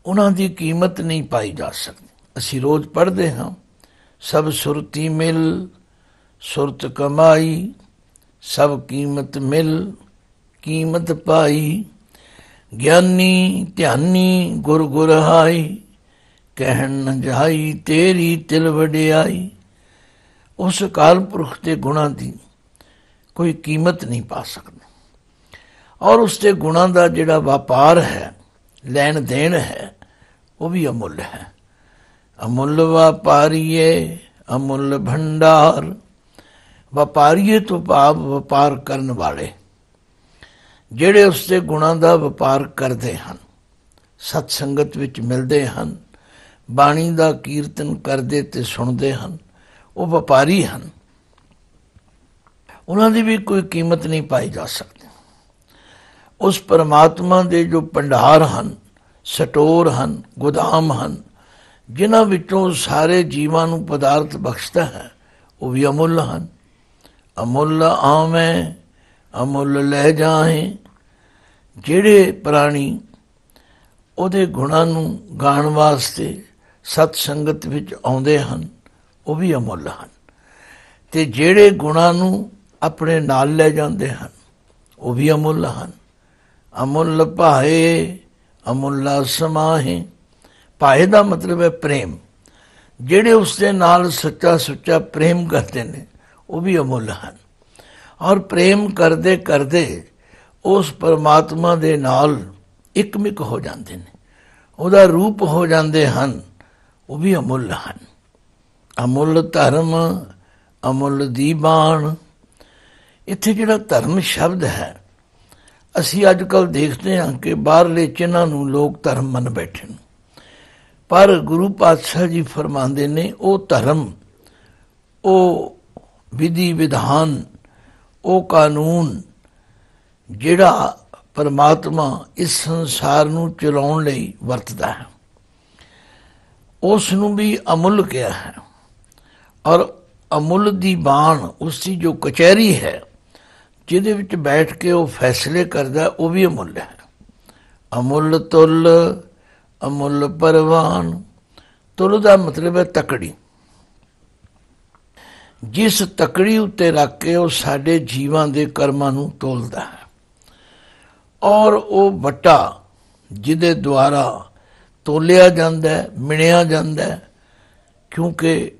ਉਹਨਾਂ ਦੀ ਕੀਮਤ ਨਹੀਂ ਪਾਈ ਜਾ ਸਕਦੀ। ਅਸੀਂ ਰੋਜ਼ ਪੜ੍ਹਦੇ ਹਾਂ, ਸਭ ਸੁਰਤੀ ਮਿਲ ਸੁਰਤ ਕਮਾਈ, ਸਭ ਕੀਮਤ ਮਿਲ ਕੀਮਤ ਪਾਈ। ਗਿਆਨੀ ਧਿਆਨੀ ਗੁਰ ਗੁਰਹਾਈ, ਕਹਿਣ ਨ ਜਾਈ ਤੇਰੀ ਤਿਲ ਵਡਿਆਈ। ਉਸ ਅਕਾਲ ਪੁਰਖ ਦੇ ਗੁਣਾਂ ਦੀ ਕੋਈ ਕੀਮਤ ਨਹੀਂ ਪਾ ਸਕਦਾ। ਔਰ ਉਸ ਦੇ ਗੁਣਾਂ ਦਾ ਜਿਹੜਾ ਵਪਾਰ ਹੈ, ਲੈਣ ਦੇਣ ਹੈ, ਉਹ ਵੀ ਅਮੁੱਲ ਹੈ। ਅਮੁੱਲ ਵਪਾਰੀਏ ਅਮੁੱਲ ਭੰਡਾਰ। ਵਪਾਰੀਏ ਤੋਂ ਭਾਵ ਵਪਾਰ ਕਰਨ ਵਾਲੇ, ਜਿਹੜੇ ਉਸ ਦੇ ਗੁਣਾਂ ਦਾ ਵਪਾਰ ਕਰਦੇ ਹਨ, ਸਤ ਸੰਗਤ ਵਿੱਚ ਮਿਲਦੇ ਹਨ, ਬਾਣੀ ਦਾ ਕੀਰਤਨ ਕਰਦੇ ਤੇ ਸੁਣਦੇ ਹਨ, ਉਹ ਵਪਾਰੀ ਹਨ। ਉਹਨਾਂ ਦੀ ਵੀ ਕੋਈ ਕੀਮਤ ਨਹੀਂ ਪਾਈ ਜਾ ਸਕਦੀ। ਉਸ ਪਰਮਾਤਮਾ ਦੇ ਜੋ ਭੰਡਾਰ ਹਨ, ਸਟੋਰ ਹਨ, ਗੋਦਾਮ ਹਨ, ਜਿਨ੍ਹਾਂ ਵਿੱਚੋਂ ਸਾਰੇ ਜੀਵਾਂ ਨੂੰ ਪਦਾਰਥ ਬਖਸ਼ਦਾ ਹੈ, ਉਹ ਵੀ ਅਮੁੱਲ ਹਨ। ਅਮੁੱਲ ਆਵੇਂ ਅਮੁੱਲ ਲੈ ਜਾਏ। ਜਿਹੜੇ ਪ੍ਰਾਣੀ ਉਹਦੇ ਗੁਣਾਂ ਨੂੰ ਗਾਉਣ ਵਾਸਤੇ ਸਤ ਸੰਗਤ ਵਿੱਚ ਆਉਂਦੇ ਹਨ, ਉਹ ਵੀ ਅਮੁੱਲ ਹਨ। ਤੇ ਜਿਹੜੇ ਗੁਣਾਂ ਨੂੰ ਆਪਣੇ ਨਾਲ ਲੈ ਜਾਂਦੇ ਹਨ, ਉਹ ਵੀ ਅਮੁੱਲ ਹਨ। ਅਮੁੱਲ ਭਾਏ ਅਮੁੱਲਾ ਸਮਾਹੇ। ਭਾਏ ਦਾ ਮਤਲਬ ਹੈ ਪ੍ਰੇਮ। ਜਿਹੜੇ ਉਸ ਦੇ ਨਾਲ ਸੱਚਾ ਸੁੱਚਾ ਪ੍ਰੇਮ ਕਰਦੇ ਨੇ, ਉਹ ਵੀ ਅਮੁੱਲ ਹਨ। ਔਰ ਪ੍ਰੇਮ ਕਰਦੇ ਕਰਦੇ ਉਸ ਪਰਮਾਤਮਾ ਦੇ ਨਾਲ ਇਕਮਿਕ ਹੋ ਜਾਂਦੇ ਨੇ, ਉਹਦਾ ਰੂਪ ਹੋ ਜਾਂਦੇ ਹਨ, ਉਹ ਵੀ ਅਮੁੱਲ ਹਨ। ਅਮੁੱਲ ਧਰਮ ਅਮੁੱਲ ਦੀਵਾਨ। ਇੱਥੇ ਜਿਹੜਾ ਧਰਮ ਸ਼ਬਦ ਹੈ, ਅਸੀਂ ਅੱਜ ਕੱਲ੍ਹ ਦੇਖਦੇ ਹਾਂ ਕਿ ਬਾਹਰਲੇ ਚਿੰਨ੍ਹਾਂ ਨੂੰ ਲੋਕ ਧਰਮ ਮੰਨ ਬੈਠੇ ਨੇ। ਪਰ ਗੁਰੂ ਪਾਤਸ਼ਾਹ ਜੀ ਫਰਮਾਉਂਦੇ ਨੇ, ਉਹ ਧਰਮ, ਉਹ ਵਿਧੀ ਵਿਧਾਨ, ਉਹ ਕਾਨੂੰਨ ਜਿਹੜਾ ਪਰਮਾਤਮਾ ਇਸ ਸੰਸਾਰ ਨੂੰ ਚਲਾਉਣ ਲਈ ਵਰਤਦਾ ਹੈ, ਉਸ ਨੂੰ ਵੀ ਅਮੁੱਲ ਕਿਹਾ ਹੈ। ਔਰ ਅਮੁੱਲ ਦੀ ਬਾਣ, ਉਸ ਦੀ ਜੋ ਕਚਹਿਰੀ ਹੈ, ਜਿਹਦੇ ਵਿੱਚ ਬੈਠ ਕੇ ਉਹ ਫੈਸਲੇ ਕਰਦਾ, ਉਹ ਵੀ ਅਮੁੱਲ ਹੈ। ਅਮੁੱਲ ਤੁਲ ਅਮੁੱਲ ਪਰਵਾਨ। ਤੁਲ ਦਾ ਮਤਲਬ ਹੈ ਤਕੜੀ। ਜਿਸ ਤਕੜੀ ਉੱਤੇ ਰੱਖ ਕੇ ਉਹ ਸਾਡੇ ਜੀਵਾਂ ਦੇ ਕਰਮਾਂ ਨੂੰ ਤੋਲਦਾ ਹੈ। ਔਰ ਉਹ ਵੱਟਾ ਜਿਹਦੇ ਦੁਆਰਾ ਤੋਲਿਆ ਜਾਂਦਾ, ਮਿਣਿਆ ਜਾਂਦਾ, ਕਿਉਂਕਿ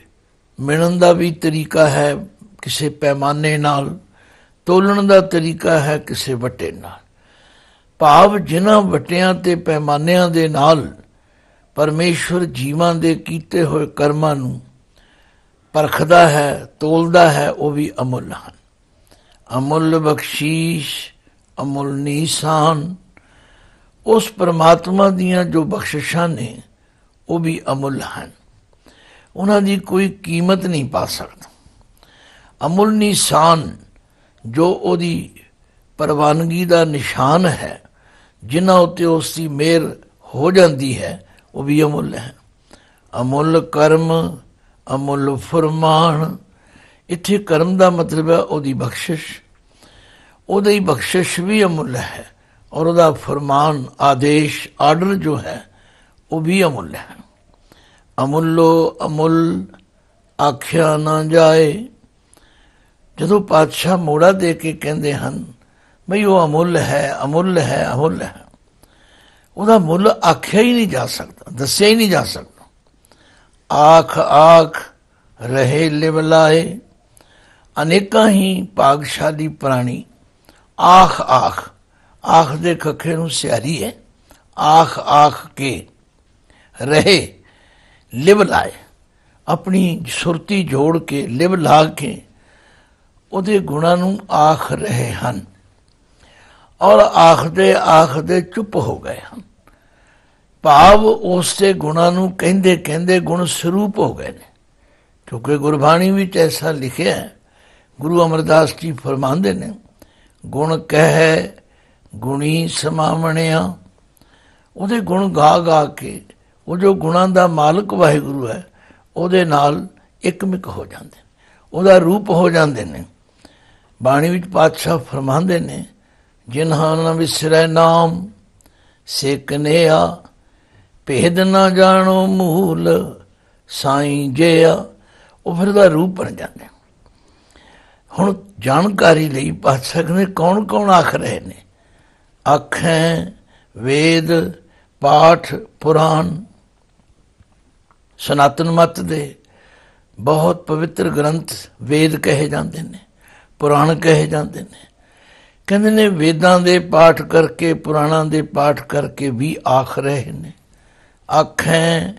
ਮਿਣਨ ਦਾ ਵੀ ਤਰੀਕਾ ਹੈ, ਕਿਸੇ ਪੈਮਾਨੇ ਨਾਲ, ਤੋਲਣ ਦਾ ਤਰੀਕਾ ਹੈ ਕਿਸੇ ਵੱਟੇ ਨਾਲ। ਭਾਵ ਜਿਨ੍ਹਾਂ ਵੱਟਿਆਂ ਤੇ ਪੈਮਾਨਿਆਂ ਦੇ ਨਾਲ ਪਰਮੇਸ਼ਵਰ ਜੀਵਾਂ ਦੇ ਕੀਤੇ ਹੋਏ ਕਰਮਾਂ ਨੂੰ ਪਰਖਦਾ ਹੈ, ਤੋਲਦਾ ਹੈ, ਉਹ ਵੀ ਅਮੁੱਲ ਹਨ। ਅਮੁੱਲ ਬਖਸ਼ੀਸ਼, ਅਮੁੱਲ ਨੀਸਾਨ। ਉਸ ਪਰਮਾਤਮਾ ਦੀਆਂ ਜੋ ਬਖਸ਼ਿਸ਼ਾਂ ਨੇ ਉਹ ਵੀ ਅਮੁੱਲ ਹਨ, ਉਹਨਾਂ ਦੀ ਕੋਈ ਕੀਮਤ ਨਹੀਂ ਪਾ ਸਕਦਾ। ਅਮੁੱਲ ਨੀਸਾਨ ਜੋ ਉਹਦੀ ਪ੍ਰਵਾਨਗੀ ਦਾ ਨਿਸ਼ਾਨ ਹੈ, ਜਿਨ੍ਹਾਂ ਉੱਤੇ ਉਸ ਦੀ ਮਿਹਰ ਹੋ ਜਾਂਦੀ ਹੈ, ਉਹ ਵੀ ਅਮੁੱਲ ਹੈ। ਅਮੁੱਲ ਕਰਮ, ਅਮੁੱਲ ਫਰਮਾਨ। ਇੱਥੇ ਕਰਮ ਦਾ ਮਤਲਬ ਹੈ ਉਹਦੀ ਬਖਸ਼ਿਸ਼। ਉਹਦੀ ਬਖਸ਼ਿਸ਼ ਵੀ ਅਮੁੱਲ ਹੈ ਔਰ ਉਹਦਾ ਫਰਮਾਨ, ਆਦੇਸ਼, ਆਰਡਰ ਜੋ ਹੈ ਉਹ ਵੀ ਅਮੁੱਲ ਹੈ। ਅਮੁੱਲੋ ਅਮੁੱਲ ਆਖਿਆ ਨਾ ਜਾਏ। ਜਦੋਂ ਪਾਤਸ਼ਾਹ ਮੋੜਾ ਦੇ ਕੇ ਕਹਿੰਦੇ ਹਨ ਬਈ ਉਹ ਅਮੁੱਲ ਹੈ, ਅਮੁੱਲ ਹੈ, ਅਮੁੱਲ ਹੈ, ਉਹਦਾ ਮੁੱਲ ਆਖਿਆ ਹੀ ਨਹੀਂ ਜਾ ਸਕਦਾ, ਦੱਸਿਆ ਹੀ ਨਹੀਂ ਜਾ ਸਕਦਾ। ਆਖ ਆਖ ਰਹੇ ਲਿਵ ਲਾਏ। ਅਨੇਕਾਂ ਹੀ ਭਾਗਸ਼ਾਲੀ ਪ੍ਰਾਣੀ ਆਖ ਆਖ, ਆਖ ਦੇ ਖੱਖੇ ਨੂੰ ਸਿਆਰੀ ਹੈ, ਆਖ ਆਖ ਕੇ ਰਹੇ ਲਿਵ ਲਾਏ, ਆਪਣੀ ਸੁਰਤੀ ਜੋੜ ਕੇ, ਲਿਵ ਲਾ ਕੇ ਉਹਦੇ ਗੁਣਾਂ ਨੂੰ ਆਖ ਰਹੇ ਹਨ ਔਰ ਆਖਦੇ ਆਖਦੇ ਚੁੱਪ ਹੋ ਗਏ ਹਨ। ਭਾਵ ਉਸ ਦੇ ਗੁਣਾਂ ਨੂੰ ਕਹਿੰਦੇ ਕਹਿੰਦੇ ਗੁਣ ਸਰੂਪ ਹੋ ਗਏ ਨੇ। ਕਿਉਂਕਿ ਗੁਰਬਾਣੀ ਵਿੱਚ ਐਸਾ ਲਿਖਿਆ ਹੈ, ਗੁਰੂ ਅਮਰਦਾਸ ਜੀ ਫਰਮਾਉਂਦੇ ਨੇ, ਗੁਣ ਕਹਿ ਗੁਣੀ ਸਮਾਵਣਿਆ। ਉਹਦੇ ਗੁਣ ਗਾ ਗਾ ਕੇ ਉਹ ਜੋ ਗੁਣਾਂ ਦਾ ਮਾਲਕ ਵਾਹਿਗੁਰੂ ਹੈ ਉਹਦੇ ਨਾਲ ਇੱਕਮਿਕ ਹੋ ਜਾਂਦੇ, ਉਹਦਾ ਰੂਪ ਹੋ ਜਾਂਦੇ ਨੇ। ਬਾਣੀ ਵਿੱਚ ਪਾਤਸ਼ਾਹ ਫਰਮਾਉਂਦੇ ਨੇ, ਜਿਨ੍ਹਾਂ ਨ ਵਿਸਰੈ ਨਾਮ ਸੇ ਕਨੇਆ, ਭੇਦ ਨਾ ਜਾਣੋ ਮੂਲ ਸਾਈਂ ਜਿਆ। ਉਹ ਫਿਰ ਉਹਦਾ ਰੂਪ ਬਣ ਜਾਂਦੇ। ਹੁਣ ਜਾਣਕਾਰੀ ਲਈ ਪਾਤਸ਼ਾਹ ਕਹਿੰਦੇ ਕੌਣ ਕੌਣ ਆਖ ਰਹੇ ਨੇ। ਆਖੈ ਵੇਦ ਪਾਠ ਪੁਰਾਣ। ਸਨਾਤਨ ਮਤ ਦੇ ਬਹੁਤ ਪਵਿੱਤਰ ਗ੍ਰੰਥ ਵੇਦ ਕਹੇ ਜਾਂਦੇ ਨੇ, ਪੁਰਾਣ ਕਹੇ ਜਾਂਦੇ ਨੇ। ਕਹਿੰਦੇ ਨੇ ਵੇਦਾਂ ਦੇ ਪਾਠ ਕਰਕੇ, ਪੁਰਾਣਾਂ ਦੇ ਪਾਠ ਕਰਕੇ ਵੀ ਆਖ ਰਹੇ ਨੇ। ਆਖੈ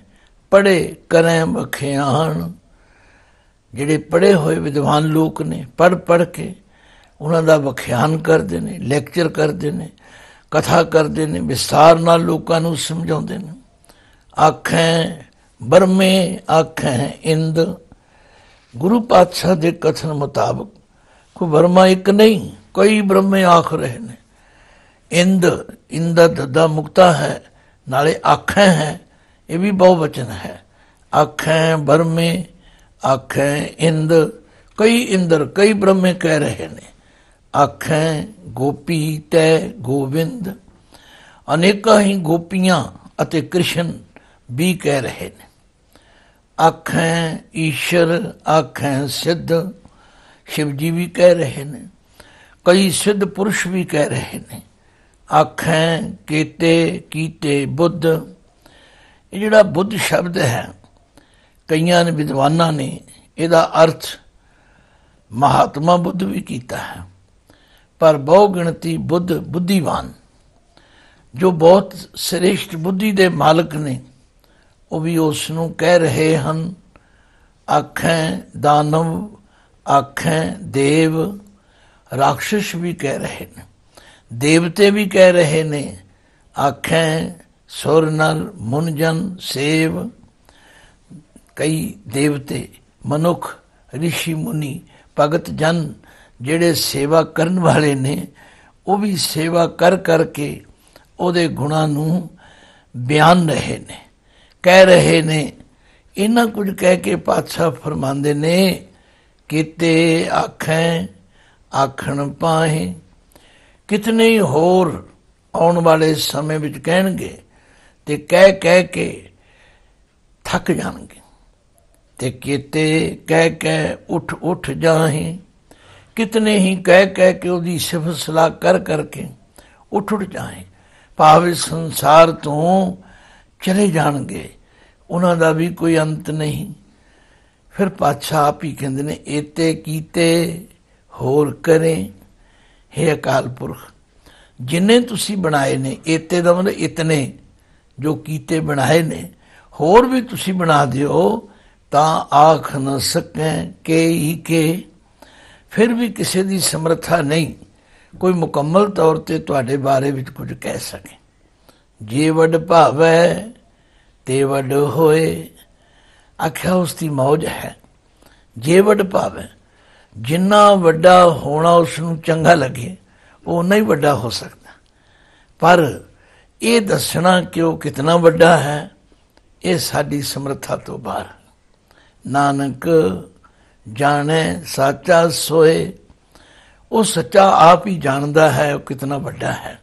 ਪੜ੍ਹੇ ਕਰੈ ਵਖਿਆਣ। ਜਿਹੜੇ ਪੜ੍ਹੇ ਹੋਏ ਵਿਦਵਾਨ ਲੋਕ ਨੇ, ਪੜ੍ਹ ਪੜ੍ਹ ਕੇ ਉਹਨਾਂ ਦਾ ਵਖਿਆਨ ਕਰਦੇ ਨੇ, ਲੈਕਚਰ ਕਰਦੇ ਨੇ, ਕਥਾ ਕਰਦੇ ਨੇ, ਵਿਸਥਾਰ ਨਾਲ ਲੋਕਾਂ ਨੂੰ ਸਮਝਾਉਂਦੇ ਨੇ। ਆਖੈ ਬਰਮੇ ਆਖੈ ਇੰਦ। ਗੁਰੂ ਪਾਤਸ਼ਾਹ ਦੇ ਕਥਨ ਮੁਤਾਬਕ ਕੋਈ ਬਰਮਾ ਇੱਕ ਨਹੀਂ, ਕਈ ਬ੍ਰਹਮੇ ਆਖ ਰਹੇ ਨੇ। ਇੰਦ, ਇੰਦਾ ਦੱਦਾ ਮੁਕਤਾ ਹੈ, ਨਾਲੇ ਆਖੈ ਹੈ, ਇਹ ਵੀ ਬਹੁਵਚਨ ਹੈ। ਆਖੈ ਬਰਮੇ ਆਖੈ ਇੰਦ, ਕਈ ਇੰਦਰ, ਕਈ ਬ੍ਰਹਮੇ ਕਹਿ ਰਹੇ ਨੇ। ਆਖੈ ਗੋਪੀ ਤੈ ਗੋਬਿੰਦ। ਅਨੇਕਾਂ ਹੀ ਗੋਪੀਆਂ ਅਤੇ ਕ੍ਰਿਸ਼ਨ ਵੀ ਕਹਿ ਰਹੇ ਨੇ। ਆਖੈ ਈਸ਼ਰ ਆਖੈ ਸਿੱਧ। ਸ਼ਿਵ ਜੀ ਵੀ ਕਹਿ ਰਹੇ ਨੇ, ਕਈ ਸਿੱਧ ਪੁਰਸ਼ ਵੀ ਕਹਿ ਰਹੇ ਨੇ। ਆਖੈ ਕੀਤੇ ਕੀਤੇ ਬੁੱਧ। ਇਹ ਜਿਹੜਾ ਬੁੱਧ ਸ਼ਬਦ ਹੈ, ਕਈਆਂ ਨੇ ਵਿਦਵਾਨਾਂ ਨੇ ਇਹਦਾ ਅਰਥ ਮਹਾਤਮਾ ਬੁੱਧ ਵੀ ਕੀਤਾ ਹੈ, ਪਰ ਬਹੁ ਗਿਣਤੀ ਬੁੱਧ ਬੁੱਧੀਵਾਨ ਜੋ ਬਹੁਤ ਸ੍ਰੇਸ਼ਟ ਬੁੱਧੀ ਦੇ ਮਾਲਕ ਨੇ, ਉਹ ਵੀ ਉਸ ਨੂੰ ਕਹਿ ਰਹੇ ਹਨ। ਆਖੈ ਦਾਨਵ ਆਖੈ ਦੇਵ। ਰਾਖਸ਼ ਵੀ ਕਹਿ ਰਹੇ ਨੇ, ਦੇਵਤੇ ਵੀ ਕਹਿ ਰਹੇ ਨੇ। ਆਖੈ ਸੁਰ ਨਰ ਮੁਨਜਨ ਸੇਵ। ਕਈ ਦੇਵਤੇ, ਮਨੁੱਖ, ਰਿਸ਼ੀ ਮੁਨੀ, ਭਗਤ ਜਨ ਜਿਹੜੇ ਸੇਵਾ ਕਰਨ ਵਾਲੇ ਨੇ, ਉਹ ਵੀ ਸੇਵਾ ਕਰ ਕਰਕੇ ਉਹਦੇ ਗੁਣਾਂ ਨੂੰ ਬਿਆਨ ਰਹੇ ਨੇ, ਕਹਿ ਰਹੇ ਨੇ। ਇਹਨਾਂ ਕੁਝ ਕਹਿ ਕੇ ਪਾਤਸ਼ਾਹ ਫਰਮਾਉਂਦੇ ਨੇ, ਕੀਤੇ ਆਖੈ ਆਖਣ ਪਾਹੇ। ਕਿਤਨੇ ਹੀ ਹੋਰ ਆਉਣ ਵਾਲੇ ਸਮੇਂ ਵਿੱਚ ਕਹਿਣਗੇ ਤੇ ਕਹਿ ਕਹਿ ਕੇ ਥੱਕ ਜਾਣਗੇ। ਤੇ ਕੀਤੇ ਕਹਿ ਕਹਿ ਉੱਠ ਉੱਠ ਜਾਹੇ। ਕਿਤਨੇ ਹੀ ਕਹਿ ਕਹਿ ਕੇ ਉਹਦੀ ਸਿਫਤ ਸਲਾਹ ਕਰ ਕਰਕੇ ਉੱਠ ਉੱਠ ਜਾਏ, ਭਾਵੇਂ ਸੰਸਾਰ ਤੋਂ ਚਲੇ ਜਾਣਗੇ, ਉਹਨਾਂ ਦਾ ਵੀ ਕੋਈ ਅੰਤ ਨਹੀਂ। फिर पातशाह आप ही कहते ने एते कीते होर करे। हे अकाल पुरख, जिन्ने तुसी बनाए ने, एते दा मतलब इतने जो कीते बनाए ने, होर भी तुसी बना दिओ तां आख न सकें के ही के। फिर भी किसी की समर्था नहीं कोई मुकम्मल तौर पर तुहाडे बारे विच कुछ कह सके। जे वड भावै ते वड होए। आख्या उसकी मौज है। जे वड भावै, जिन्ना वड्डा होना उसनूं चंगा लगे वो उन्ना ही वड्डा हो सकता, पर ये दसना कि वो कितना वड्डा है ये साडी समर्था तो बाहर। नानक जाने साचा सोए। वो सच्चा आप ही जानता है वो कितना वड्डा है,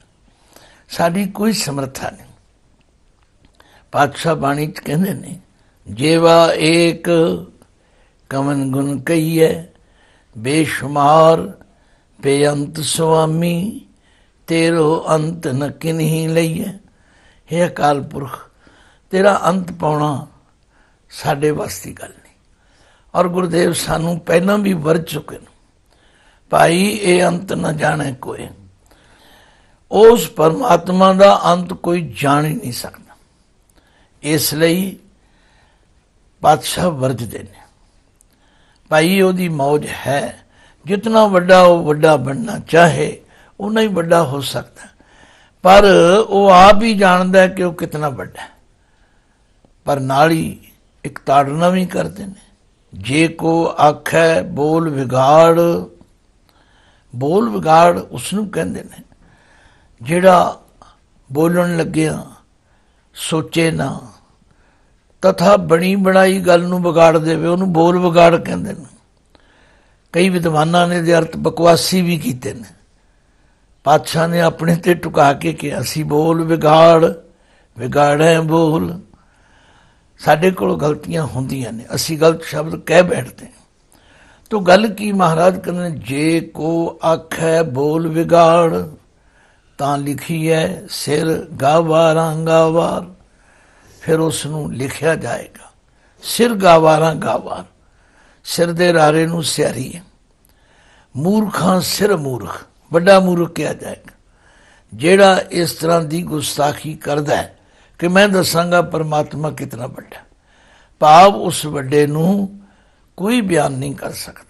साडी कोई समर्था नहीं। पातशाह बाणी च कहंदे ने जेवा एक कमन गुण कहिए बेशुमार बेअंत स्वामी तेरो अंत न किन्ही लईए। हे अकाल पुरख, तेरा अंत पाउणा साडे वस दी गल नहीं। और गुरुदेव सानू पहला भी वरत चुके ने, भाई ये अंत न जाने कोई। उस परमात्मा का अंत कोई जान ही नहीं सकता। इसलिए पातशाह वरजदे ने भाई ओदी मौज है। जितना वड्डा वो वड्डा बनना चाहे उतना ही वड्डा हो सकता, पर वो आप ही जानता है कि वो कितना वड्डा है। पर नाल ही एक ताड़ना भी करते हैं, जे को आखै बोल विगाड़। बोल विगाड़ उसनूं कहंदे ने जिहड़ा बोलन लग्गिया सोचे ना तथा बनी बनाई गल नूं विगाड़ देवे, उहनूं बोल विगाड़ कहंदे ने। कई विद्वानां ने दे अर्थ बकवासी भी कीते ने। पातशाह ने अपने ते टुका के कहा असी बोल विगाड़ विगाड़े बोल। साडे कोल गलतियां होंदियां ने, असी गलत शब्द कह बैठते हैं। तो गल की महाराज कहने जे को आखै बोल विगाड़ तां लिखी है सिर गावारां गावार। फिर उसनूं लिखिया जाएगा सिर गावारां गावार। सिर दे रारे नूं सियारी है। मूर्खां सिर मूर्ख, बड़ा मूर्ख किया जाएगा जेड़ा इस तरह की गुस्ताखी करदा है कि मैं दसांगा परमात्मा कितना बड़ा। भाव उस वड्डे नूं कोई बयान नहीं कर सकता।